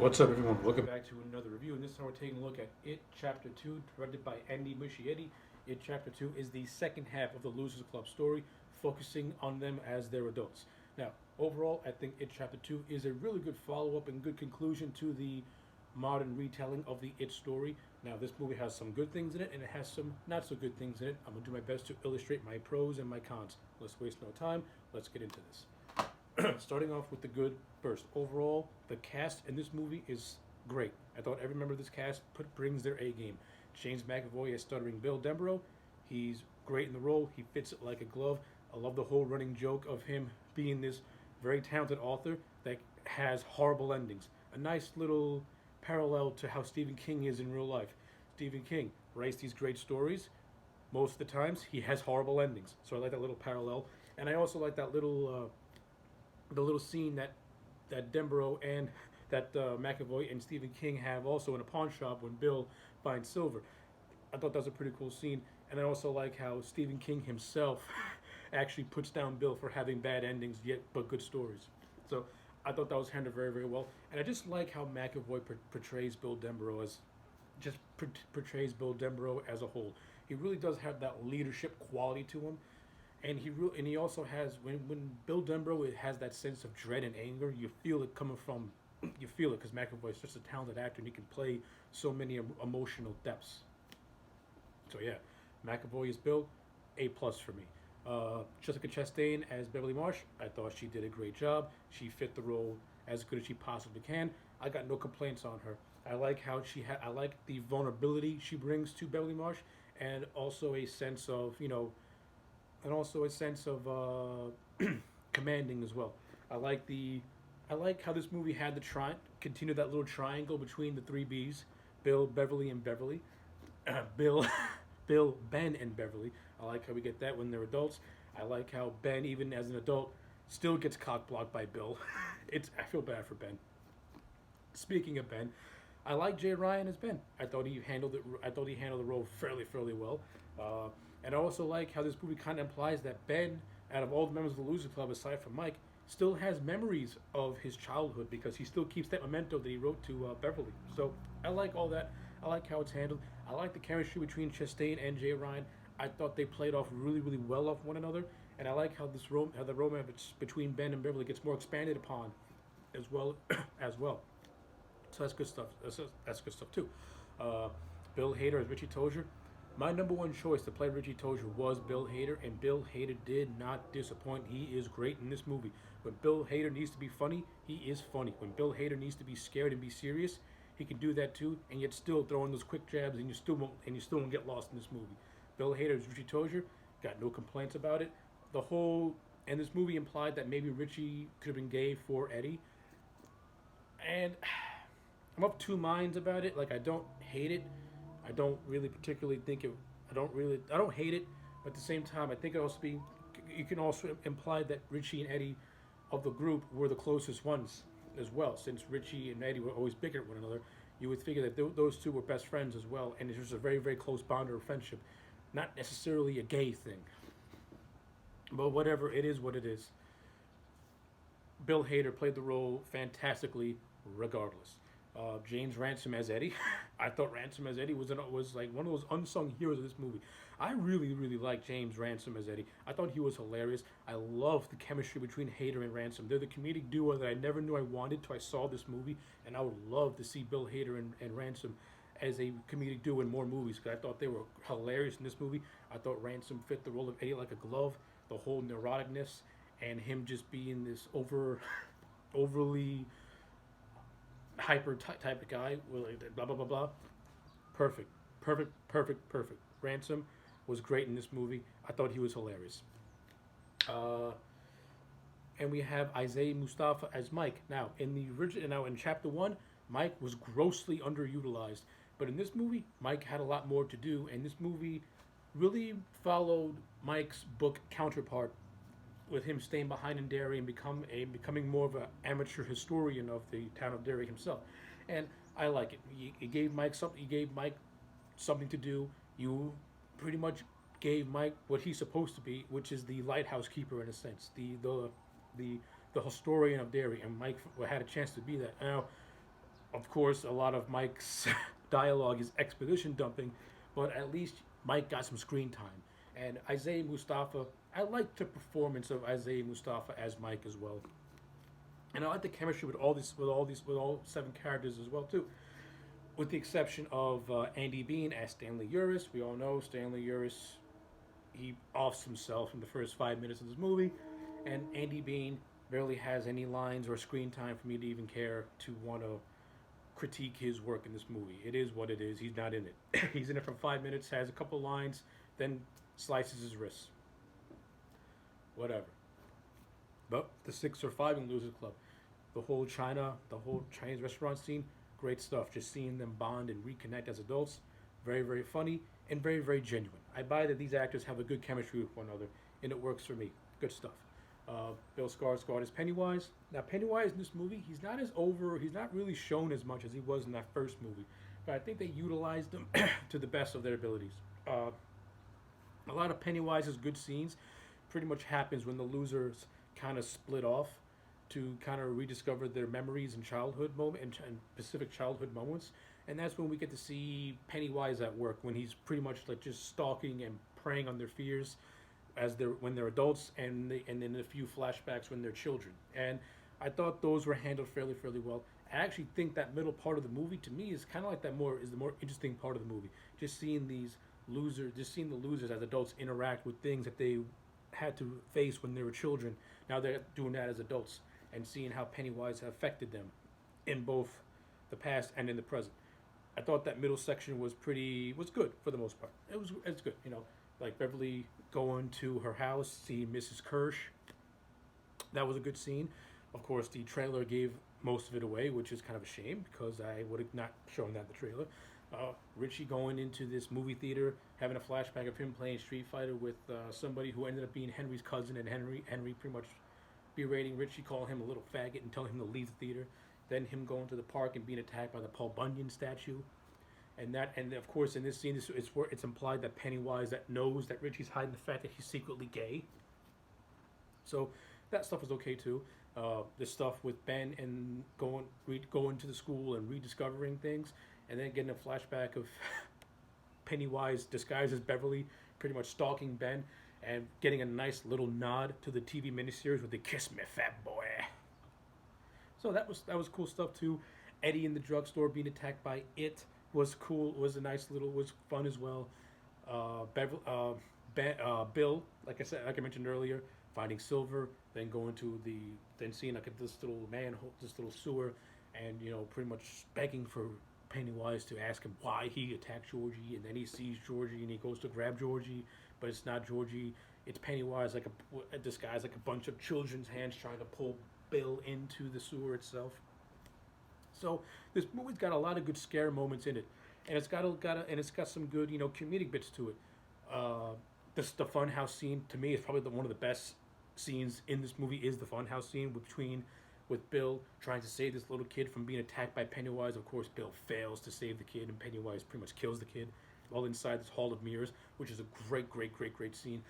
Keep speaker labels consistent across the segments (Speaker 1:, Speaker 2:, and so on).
Speaker 1: What's up, everyone? Welcome back to another review. And this time we're taking a look at It Chapter 2, directed by Andy Muschietti. It Chapter 2 is the second half of the Losers Club story, focusing on them as their adults. Now, overall, I think It Chapter 2 is a really good follow up and good conclusion to the modern retelling of the It story. Now, this movie has some good things in it, and it has some not so good things in it. I'm going to do my best to illustrate my pros and my cons. Let's waste no time. Let's get into this. Starting off with the good first. Overall, the cast in this movie is great. I thought every member of this cast brings their A game. James McAvoy as stuttering Bill Denborough. He's great in the role. He fits it like a glove. I love the whole running joke of him being this very talented author that has horrible endings. A nice little parallel to how Stephen King is in real life. Stephen King writes these great stories. Most of the times, he has horrible endings. So I like that little parallel. And I also like that the little scene that Denborough and that McAvoy and Stephen King have also in a pawn shop when Bill finds silver. I thought that was a pretty cool scene, and I also like how Stephen King himself actually puts down Bill for having bad endings yet but good stories. So I thought that was handled very very well, and I just like how McAvoy portrays Bill Denborough as portrays Bill Denborough as a whole. He really does have that leadership quality to him, and he also has when Bill Denborough has that sense of dread and anger, you feel it coming from, you feel it because McAvoy is such a talented actor and he can play so many emotional depths. So yeah, McAvoy is Bill, A+ for me. Jessica Chastain as Beverly Marsh, I thought she did a great job. She fit the role as good as she possibly can. I got no complaints on her. I like how I like the vulnerability she brings to Beverly Marsh, and also a sense of commanding as well. I like the I like how this movie had continue that little triangle between the three B's, Bill, Beverly, and Beverly. Bill, Bill, Ben, and Beverly. I like how we get that when they're adults. I like how Ben, even as an adult, still gets cock blocked by Bill. I feel bad for Ben. Speaking of Ben, I like Jay Ryan as Ben. I thought he handled it. I thought he handled the role fairly well. Uh, and I also like how this movie kind of implies that Ben, out of all the members of the Loser Club aside from Mike, still has memories of his childhood because he still keeps that memento that he wrote to Beverly. So I like all that. I like how it's handled. I like the chemistry between Chastain and Jay Ryan. I thought they played off really well off one another, and I like how how the romance between Ben and Beverly gets more expanded upon, as well as well. So that's good stuff. That's good stuff too. Uh, Bill Hader as Richie Tozier. My number one choice to play Richie Tozier was Bill Hader, and Bill Hader did not disappoint. He is great in this movie. When Bill Hader needs to be funny, he is funny. When Bill Hader needs to be scared and be serious, he can do that too, and yet still throw in those quick jabs, and you still won't get lost in this movie. Bill Hader as Richie Tozier, got no complaints about it. The whole and this movie implied that maybe Richie could have been gay for Eddie, and I'm of two minds about it. Like, I don't hate it. I don't really particularly think it. I don't hate it, but at the same time, I think it also be. You can also imply that Richie and Eddie, of the group, were the closest ones as well. Since Richie and Eddie were always bigger at one another, you would figure that those two were best friends as well, and it's just a very close bond or friendship, not necessarily a gay thing. But whatever, it is what it is. Bill Hader played the role fantastically, regardless. James Ransom as Eddie. I thought Ransom as Eddie was like one of those unsung heroes of this movie. I really like James Ransom as Eddie. I thought he was hilarious. I love the chemistry between Hader and Ransom. They're the comedic duo that I never knew I wanted till I saw this movie, and I would love to see Bill Hader and Ransom as a comedic duo in more movies because I thought they were hilarious in this movie. I thought Ransom fit the role of Eddie like a glove. The whole neuroticness and him just being this overly hyper type of guy, like blah blah blah blah. Perfect, perfect. Ransom was great in this movie. I thought he was hilarious. Uh, and we have Isaiah Mustafa as Mike. Now in chapter one, Mike was grossly underutilized, but in this movie, Mike had a lot more to do, and this movie really followed Mike's book counterpart with him staying behind in Derry and becoming more of an amateur historian of the town of Derry himself. And I like it. You gave Mike something. You gave Mike something to do. You pretty much gave Mike what he's supposed to be, which is the lighthouse keeper in a sense, the historian of Derry, and Mike had a chance to be that. Now, Of course, a lot of Mike's dialogue is exposition dumping, but at least Mike got some screen time. And Isaiah Mustafa, I liked the performance of Isaiah Mustafa as Mike as well. And I like the chemistry with all seven characters as well too. With the exception of Andy Bean as Stanley Uris. We all know Stanley Uris, he offs himself in the first 5 minutes of this movie, and Andy Bean barely has any lines or screen time for me to even care to want to critique his work in this movie. It is what it is. He's not in it. He's in it for 5 minutes, has a couple lines, then slices his wrists. Whatever. But the 6 or 5 in Losers Club, the whole Chinese restaurant scene, great stuff. Just seeing them bond and reconnect as adults, very, very funny and very, very genuine. I buy that these actors have a good chemistry with one another, and it works for me. Good stuff. Bill Skarsgård is Pennywise. Now, Pennywise in this movie, he's not as over, he's not really shown as much as he was in that first movie, but I think they utilized him to the best of their abilities. A lot of Pennywise's good scenes pretty much happens when the losers kind of split off to kind of rediscover their memories and childhood moment and specific childhood moments, and that's when we get to see Pennywise at work when he's pretty much like just stalking and preying on their fears as they're when they're adults, and then a few flashbacks when they're children. And I thought those were handled fairly well. I actually think that middle part of the movie to me is kind of like the more interesting part of the movie. Just seeing the losers as adults interact with things that they had to face when they were children. Now they're doing that as adults, and seeing how Pennywise affected them in both the past and in the present. I thought that middle section was good for the most part. It's good, like Beverly going to her house, see Mrs. Kirsch. That was a good scene. Of course, the trailer gave most of it away, which is kind of a shame because I would have not shown that in the trailer. Richie going into this movie theater, having a flashback of him playing Street Fighter with somebody who ended up being Henry's cousin, and Henry pretty much berating Richie, calling him a little faggot and telling him to leave the theater. Then him going to the park and being attacked by the Paul Bunyan statue. And of course in this scene it's implied that Pennywise that knows that Richie's hiding the fact that he's secretly gay. So that stuff was okay too. The stuff with Ben and going to the school and rediscovering things, and then getting a flashback of Pennywise disguised as Beverly, pretty much stalking Ben, and getting a nice little nod to the TV miniseries with the "Kiss Me, Fat Boy." So that was cool stuff too. Eddie in the drugstore being attacked by it was cool. Was fun as well. Bill, like I mentioned earlier, finding Silver, then seeing like this little manhole, this little sewer, and pretty much begging for Pennywise to ask him why he attacked Georgie, and then he sees Georgie and he goes to grab Georgie, but it's not Georgie, it's Pennywise, like a disguise, like a bunch of children's hands trying to pull Bill into the sewer itself. So this movie's got a lot of good scare moments in it, and it's got some good comedic bits to it. The funhouse scene to me is probably one of the best scenes in this movie. Is the funhouse scene with Bill trying to save this little kid from being attacked by Pennywise. Of course, Bill fails to save the kid, and Pennywise pretty much kills the kid while inside this hall of mirrors, which is a great scene.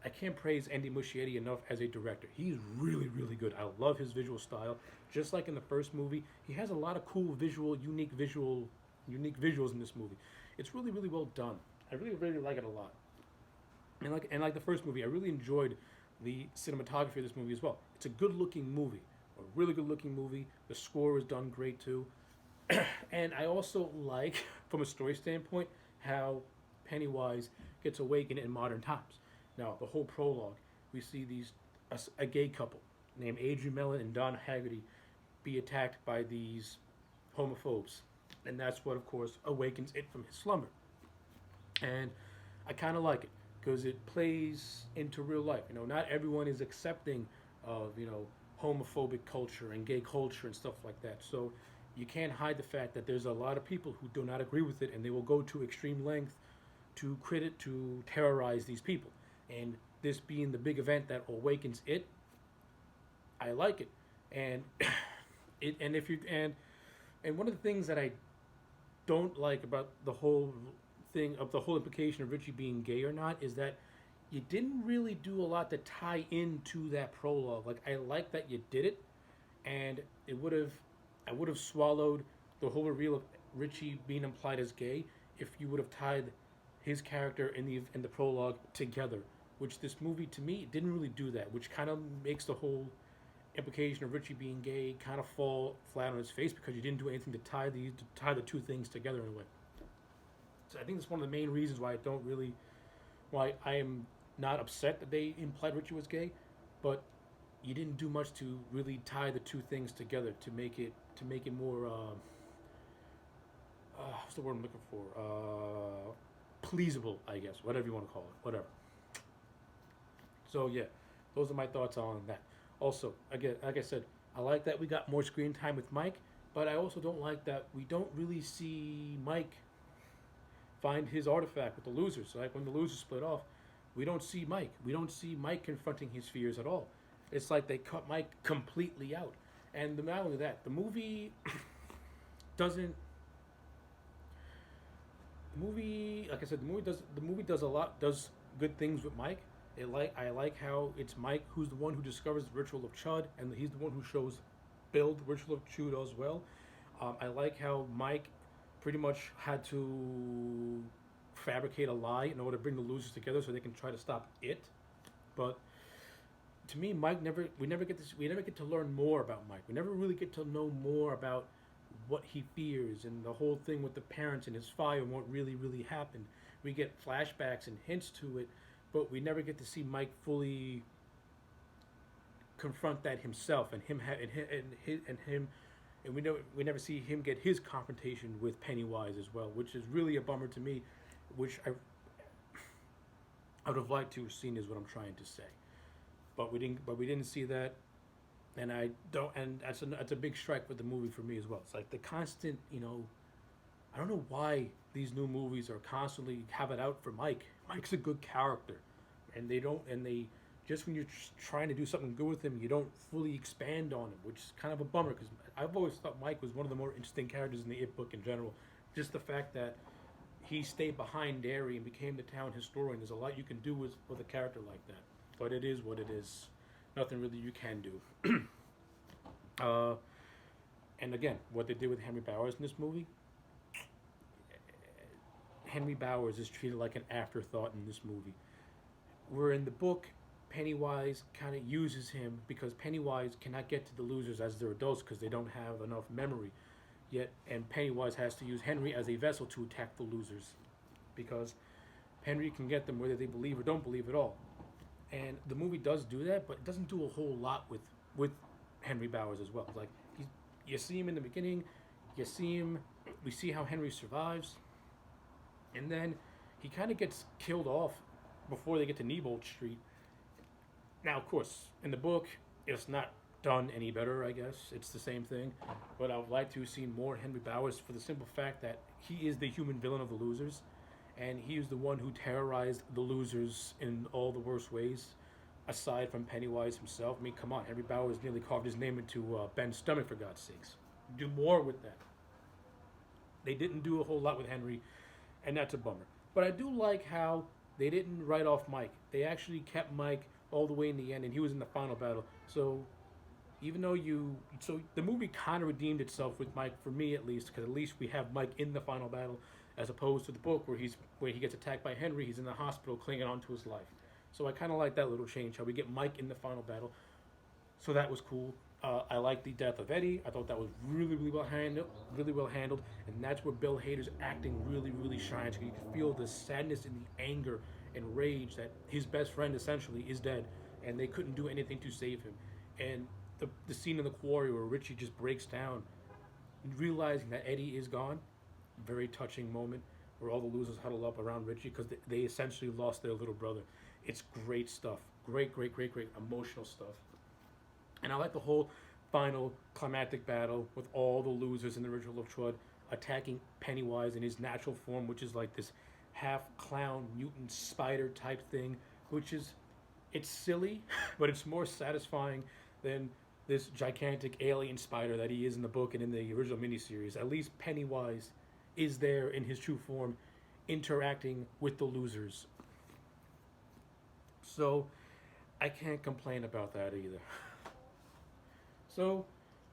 Speaker 1: I can't praise Andy Muschietti enough as a director. He's really good. I love his visual style. Just like in the first movie, he has a lot of cool unique visuals in this movie. It's really well done. I really like it a lot. And like the first movie, I really enjoyed the cinematography of this movie as well. It's a good looking movie, a really good looking movie. The score is done great too. And I also like, from a story standpoint, how Pennywise gets awakened in modern times. Now, the whole prologue, we see a gay couple named Adrian Mellon and Don Haggerty be attacked by these homophobes. And that's what, of course, awakens it from his slumber. And I kind of like it because it plays into real life. Not everyone is accepting of, homophobic culture and gay culture and stuff like that. So you can't hide the fact that there's a lot of people who do not agree with it, and they will go to extreme length to terrorize these people. And this being the big event that awakens it, I like it. And and one of the things that I don't like about the whole implication of Richie being gay or not is that you didn't really do a lot to tie into that prologue. Like, I like that you did it, and I would have swallowed the whole reveal of Richie being implied as gay if you would have tied his character in the prologue together, which this movie to me didn't really do that, which kind of makes the whole implication of Richie being gay kind of fall flat on his face because you didn't do anything to tie the two things together in a way. So I think that's one of the main reasons why I am not upset that they implied Richie was gay, but you didn't do much to really tie the two things together to make it more what's the word I'm looking for? Pleasable, I guess, whatever you want to call it, whatever. So yeah, those are my thoughts on that. Also, again, like I said, I like that we got more screen time with Mike, but I also don't like that we don't really see Mike find his artifact with the losers. So like when the losers split off, we don't see Mike. We don't see Mike confronting his fears at all. It's like they cut Mike completely out. And not only that, the movie doesn't. The movie, like I said, the movie does good things with Mike. I like how it's Mike who's the one who discovers the ritual of Chud, and he's the one who shows Bill the ritual of Chud as well. I like how Mike pretty much had to fabricate a lie in order to bring the losers together so they can try to stop it. But to me, we never get to learn more about Mike. We never really get to know more about what he fears and the whole thing with the parents and his fire and what really happened. We get flashbacks and hints to it, but we never get to see Mike fully confront that himself and we never see him get his confrontation with Pennywise as well, which is really a bummer to me, which I would have liked to have seen is what I'm trying to say. But we didn't see that, and I don't, and that's a big strike with the movie for me as well. It's like the constant, I don't know why these new movies are constantly have it out for Mike. Mike's a good character, and they just when you're trying to do something good with him, you don't fully expand on him, which is kind of a bummer because I've always thought Mike was one of the more interesting characters in the It book in general. Just the fact that he stayed behind Derry and became the town historian. There's a lot you can do with a character like that. But it is what it is. Nothing really you can do. And again, what they did with Henry Bowers in this movie, Henry Bowers is treated like an afterthought in this movie. Where in the book, Pennywise kind of uses him because Pennywise cannot get to the losers as they're adults because they don't have enough memory. And Pennywise has to use Henry as a vessel to attack the losers because Henry can get them whether they believe or don't believe at all. And the movie does do that, but it doesn't do a whole lot with Henry Bowers as well. Like you see him in the beginning, we see how Henry survives, and then he kind of gets killed off before they get to Neibolt Street. Now, of course, in the book, it's not done any better, I guess. It's the same thing, but I would like to have seen more Henry Bowers for the simple fact that he is the human villain of the losers. And he was the one who terrorized the losers in all the worst ways, aside from Pennywise himself. I mean, come on, Henry Bowers nearly carved his name into Ben's stomach, for God's sakes. Do more with that. They didn't do a whole lot with Henry, and that's a bummer. But I do like how they didn't write off Mike. They actually kept Mike all the way in the end, and he was in the final battle. So even though the movie kind of redeemed itself with Mike, for me at least, because at least we have Mike in the final battle, as opposed to the book where he gets attacked by Henry, he's in the hospital clinging on to his life. So I kind of like that little change, how we get Mike in the final battle. So that was cool. I like the death of Eddie. I thought that was really well handled, and that's where Bill Hader's acting really shines. You can feel the sadness and the anger and rage that his best friend essentially is dead, and they couldn't do anything to save him. And the scene in the quarry where Richie just breaks down, realizing that Eddie is gone. Very touching moment where all the losers huddle up around Richie because they essentially lost their little brother. It's great stuff. Great emotional stuff. And I like the whole final climactic battle with all the losers in the ritual of Chud attacking Pennywise in his natural form, which is like this half clown mutant spider type thing, it's silly, but it's more satisfying than this gigantic alien spider that he is in the book and in the original miniseries. At least Pennywise is there in his true form, interacting with the losers. So, I can't complain about that either. So,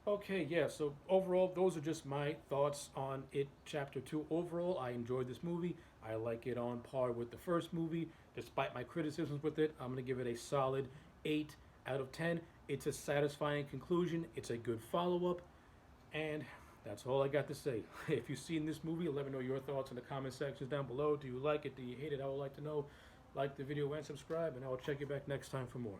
Speaker 1: Okay, yeah, so overall, those are just my thoughts on It Chapter 2. Overall, I enjoyed this movie. I like it on par with the first movie. Despite my criticisms with it, I'm going to give it a solid 8 out of 10. It's a satisfying conclusion, it's a good follow up, and that's all I got to say. If you've seen this movie, let me know your thoughts in the comment sections down below. Do you like it? Do you hate it? I would like to know. Like the video and subscribe, and I will check you back next time for more.